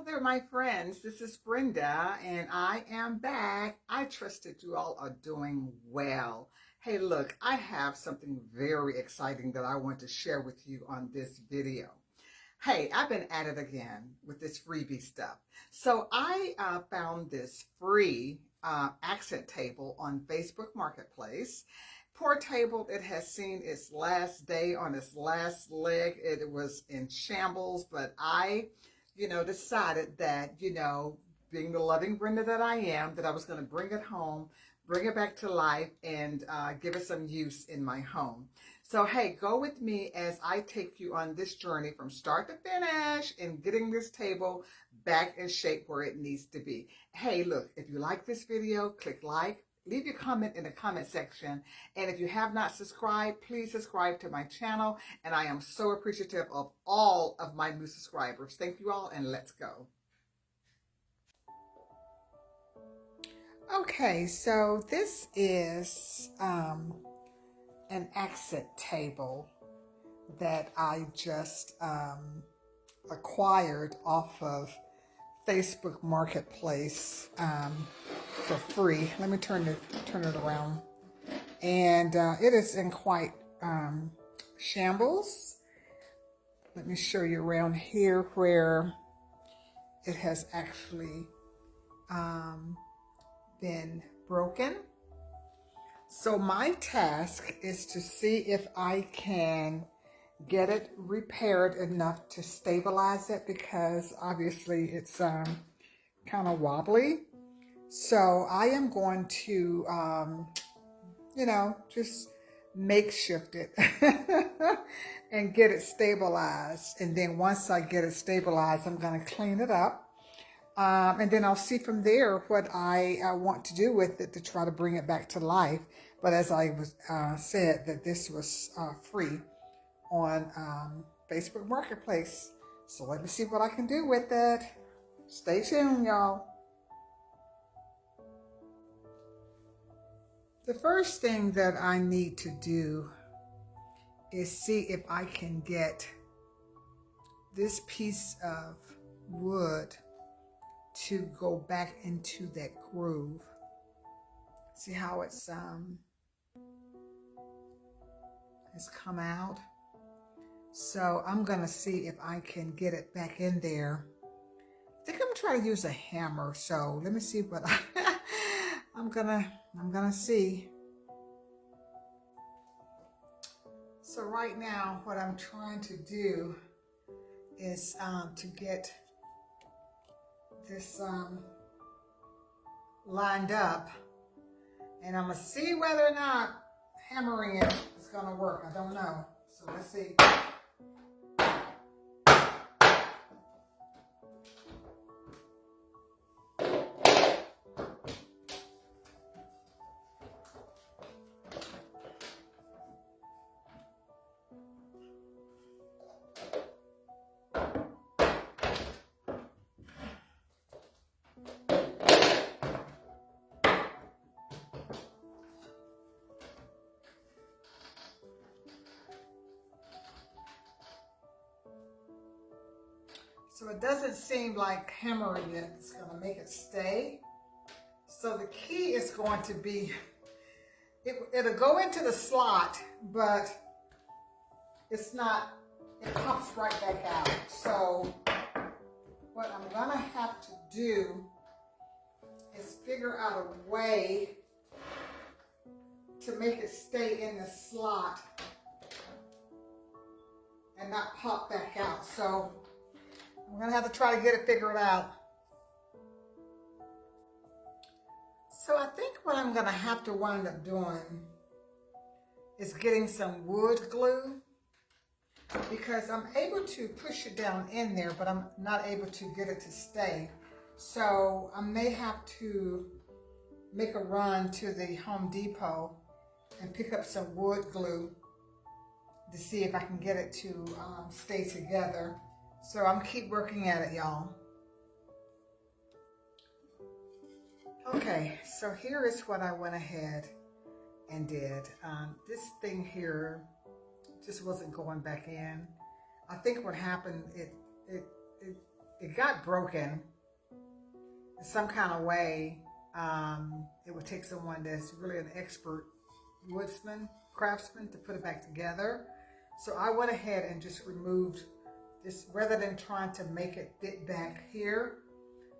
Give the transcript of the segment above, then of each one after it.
Hello there, my friends. This is Brenda, and I am back. I trust that you all are doing well. Hey, look, I have something very exciting that I want to share with you on this video. Hey, I've been at it again with this freebie stuff. So I found this free accent table on Facebook Marketplace. Poor table, it has seen its last day on its last leg. It was in shambles, but I decided that, being the loving Brenda that I am, that I was going to bring it home, bring it back to life, and give it some use in my home. So, hey, go with me as I take you on this journey from start to finish in getting this table back in shape where it needs to be. Hey, look, if you like this video, click like. Leave your comment in the comment section. And if you have not subscribed, please subscribe to my channel. And I am so appreciative of all of my new subscribers. Thank you all, and let's go. Okay, so this is an accent table that I just acquired off of Facebook Marketplace for free. Let me turn it around, and it is in quite shambles. Let me show you around here where it has actually been broken. So my task is to see if I can get it repaired enough to stabilize it, because obviously it's kind of wobbly. So I am going to just makeshift it and get it stabilized. And then once I get it stabilized, I'm going to clean it up, and then I'll see from there what I want to do with it to try to bring it back to life. But as I was said, that this was free on Facebook Marketplace. So let me see what I can do with it. Stay tuned, y'all. The first thing that I need to do is see if I can get this piece of wood to go back into that groove. See how it's come out? So I'm gonna see if I can get it back in there. I think I'm gonna try to use a hammer. So let me see what I'm gonna see. So right now, what I'm trying to do is to get this lined up, and I'm gonna see whether or not hammering it is gonna work. I don't know. So let's see. So it doesn't seem like hammering it is going to make it stay. So the key is going to be, it'll go into the slot, but it's not, it pops right back out. So what I'm going to have to do is figure out a way to make it stay in the slot and not pop back out. So I'm going to have to try to get it figured out. So I think what I'm going to have to wind up doing is getting some wood glue, because I'm able to push it down in there, but I'm not able to get it to stay. So I may have to make a run to the Home Depot and pick up some wood glue to see if I can get it to stay together. So I'm keep working at it, y'all. Okay, so here is what I went ahead and did. This thing here just wasn't going back in. I think what happened, it it got broken in some kind of way. It would take someone that's really an expert craftsman to put it back together. So I went ahead and just removed this, rather than trying to make it fit back here.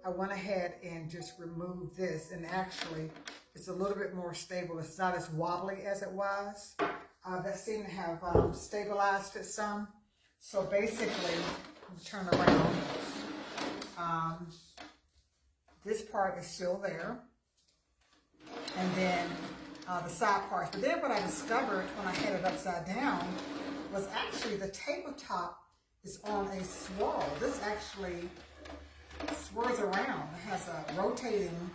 I went ahead and just removed this, and actually it's a little bit more stable. It's not as wobbly as it was. That seemed to have stabilized it some. So basically, turn around. This part is still there, and then the side parts. But then what I discovered when I had it upside down was actually the tabletop is on a swirl. This actually swirls around. It has a rotating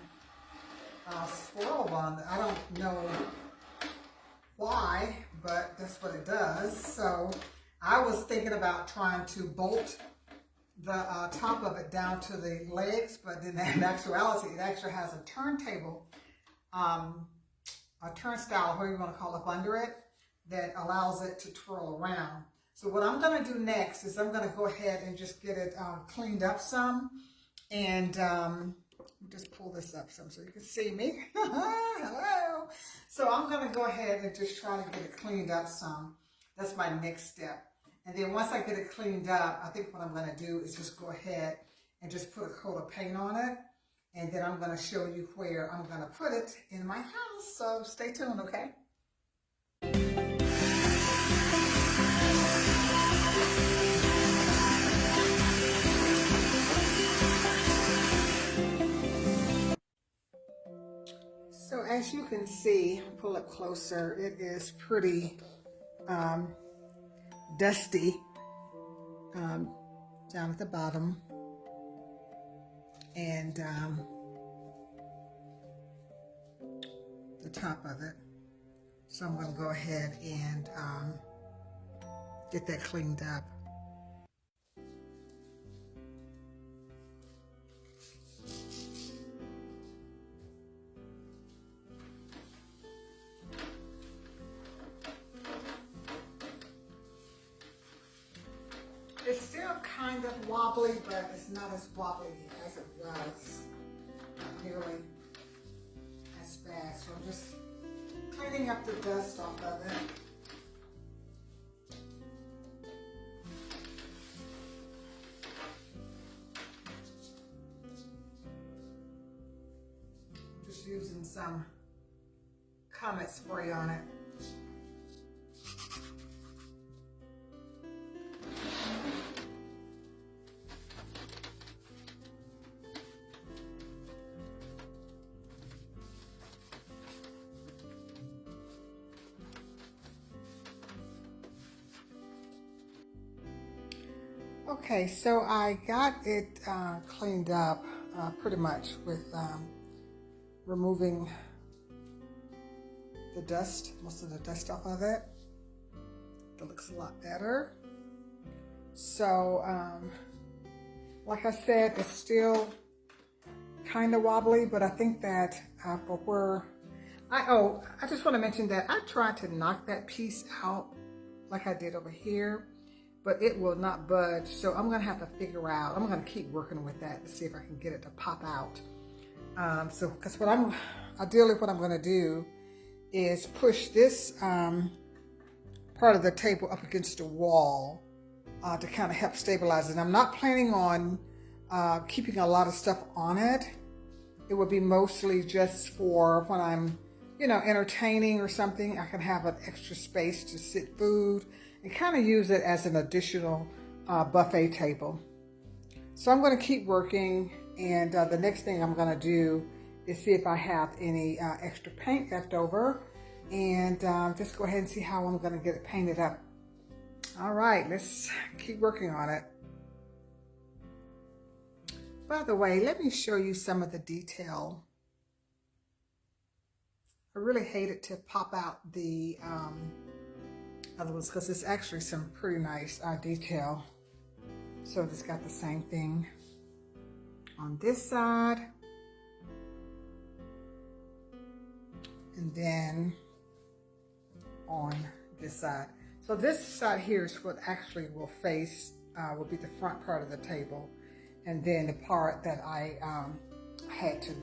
swirl on it. I don't know why, but that's what it does. So I was thinking about trying to bolt the top of it down to the legs, but then in actuality, it actually has a turntable, a turnstile, whatever you want to call it, up under it, that allows it to twirl around. So what I'm going to do next is I'm going to go ahead and just get it cleaned up some, and just pull this up some so you can see me. Hello. So I'm going to go ahead and just try to get it cleaned up some. That's my next step. And then once I get it cleaned up, I think what I'm going to do is just go ahead and just put a coat of paint on it. And then I'm going to show you where I'm going to put it in my house. So stay tuned, okay? So as you can see, pull up closer, it is pretty dusty down at the bottom, and the top of it. So I'm going to go ahead and get that cleaned up. It's still kind of wobbly, but it's not as wobbly as it was. Not nearly as bad. So I'm just cleaning up the dust off of it. Just using some Comet spray on it. Okay, so I got it cleaned up pretty much with removing the dust, most of the dust off of it. It looks a lot better. So, like I said, it's still kind of wobbly, but I think that for where I just want to mention that I tried to knock that piece out like I did over here, but it will not budge. So I'm going to have to figure out, I'm going to keep working with that to see if I can get it to pop out. So, because ideally what I'm going to do is push this part of the table up against the wall to kind of help stabilize it. I'm not planning on keeping a lot of stuff on it. It would be mostly just for when I'm, entertaining or something. I can have an extra space to sit food and kind of use it as an additional buffet table. So I'm going to keep working, and the next thing I'm going to do is see if I have any extra paint left over, and just go ahead and see how I'm going to get it painted up. All right, let's keep working on it. By the way, let me show you some of the detail. I really hated to pop out the other ones because it's actually some pretty nice detail. So it's got the same thing on this side, and then on this side. So this side here is what actually will face, will be the front part of the table. and then the part that I had to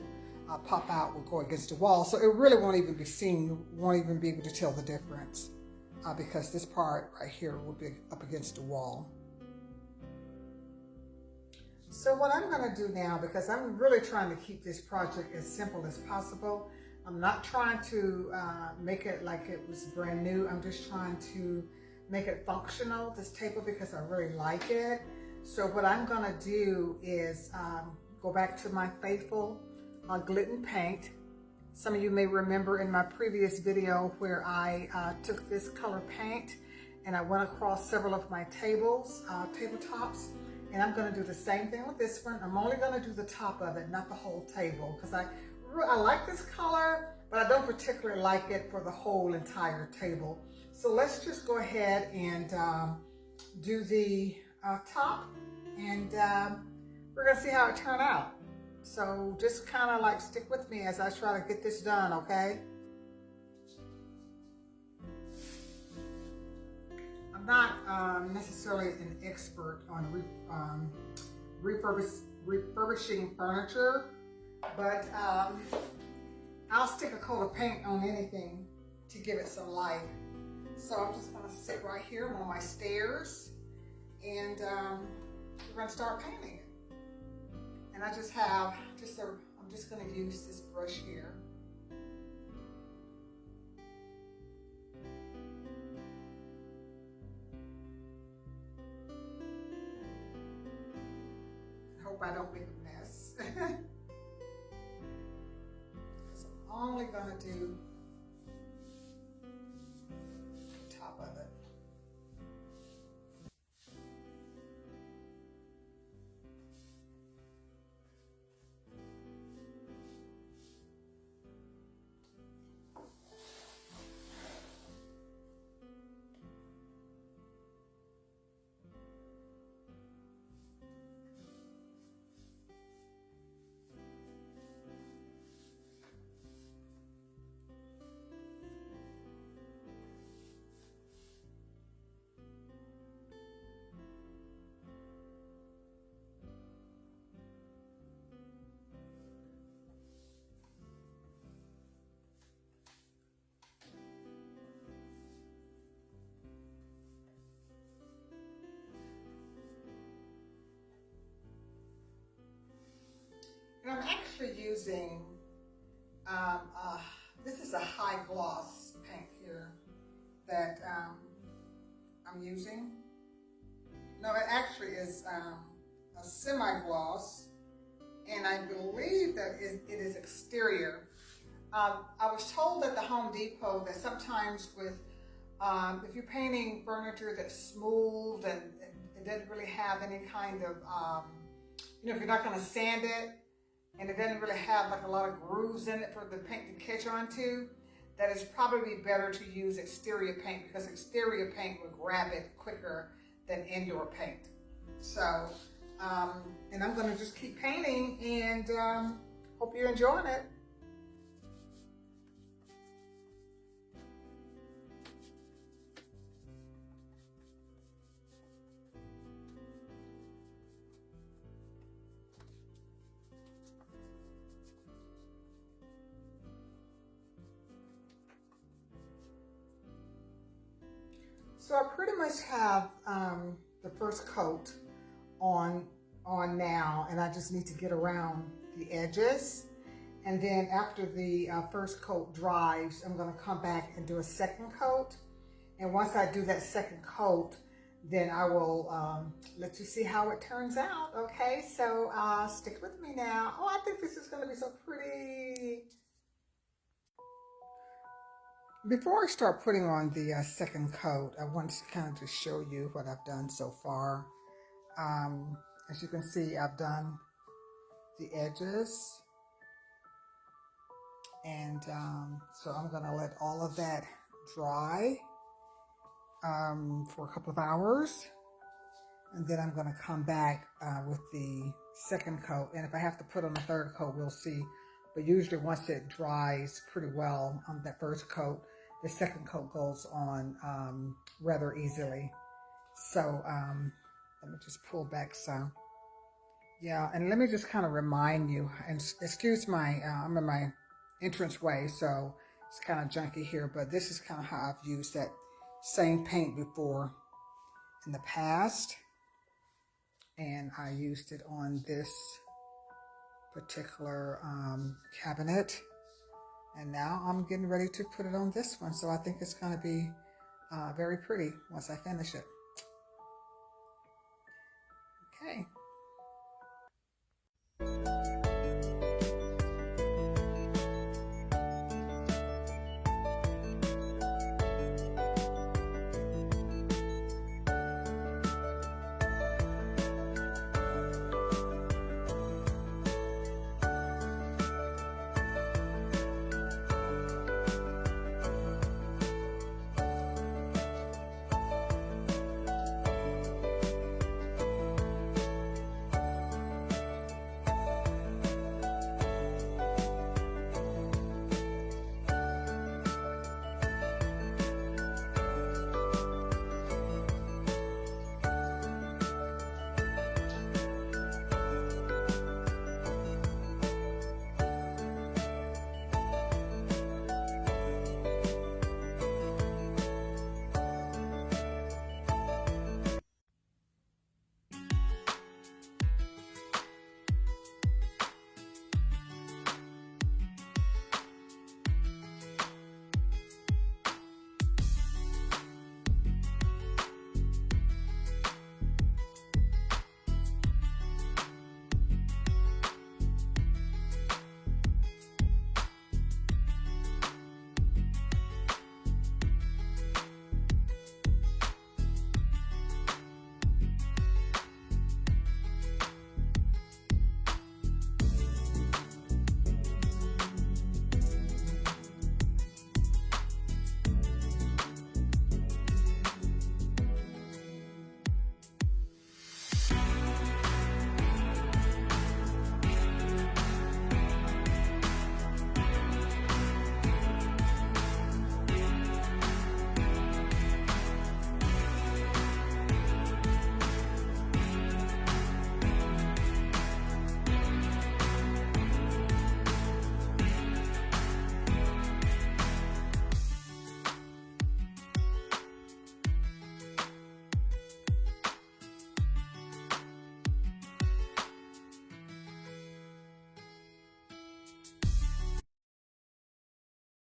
pop out will go against the wall. So it really won't even be seen, you won't even be able to tell the difference because this part right here will be up against the wall. So what I'm going to do now, because I'm really trying to keep this project as simple as possible, I'm not trying to make it like it was brand new. I'm just trying to make it functional, this table, because I really like it. So what I'm going to do is go back to my faithful Glidden paint. Some of you may remember in my previous video where I took this color paint and I went across several of my tabletops. And I'm going to do the same thing with this one. I'm only going to do the top of it, not the whole table, because I like this color, but I don't particularly like it for the whole entire table. So let's just go ahead and do the top, and we're going to see how it turned out. So just kind of like stick with me as I try to get this done, okay? I'm not necessarily an expert on refurbishing furniture, but I'll stick a coat of paint on anything to give it some life. So I'm just going to sit right here on my stairs, and we're going to start painting it. And I just have I'm just going to use this brush here. Hope I don't make a mess. Because I'm only going to do the top of it. And I'm actually using, this is a high gloss paint here that I'm using. No, it actually is a semi-gloss, and I believe that it is exterior. I was told at the Home Depot that sometimes with, if you're painting furniture that's smooth and it doesn't really have any kind of, you know, if you're not going to sand it, and it doesn't really have like a lot of grooves in it for the paint to catch onto, that it's probably better to use exterior paint, because exterior paint will grab it quicker than indoor paint. So, and I'm going to just keep painting, and hope you're enjoying it. So I pretty much have the first coat on now, and I just need to get around the edges. And then after the first coat dries, I'm going to come back and do a second coat. And once I do that second coat, then I will let you see how it turns out. Okay, so stick with me now. Oh, I think this is going to be so pretty. Before I start putting on the second coat, I want to kind of just show you what I've done so far. As you can see, I've done the edges, and so I'm going to let all of that dry for a couple of hours, and then I'm going to come back with the second coat. And if I have to put on the third coat, we'll see. But usually once it dries pretty well on that first coat, the second coat goes on rather easily. So let me just pull back some. Yeah, and let me just kind of remind you, and excuse my, I'm in my entrance way, so it's kind of junky here, but this is kind of how I've used that same paint before in the past. And I used it on this particular cabinet. And now I'm getting ready to put it on this one. So I think it's going to be very pretty once I finish it. Okay.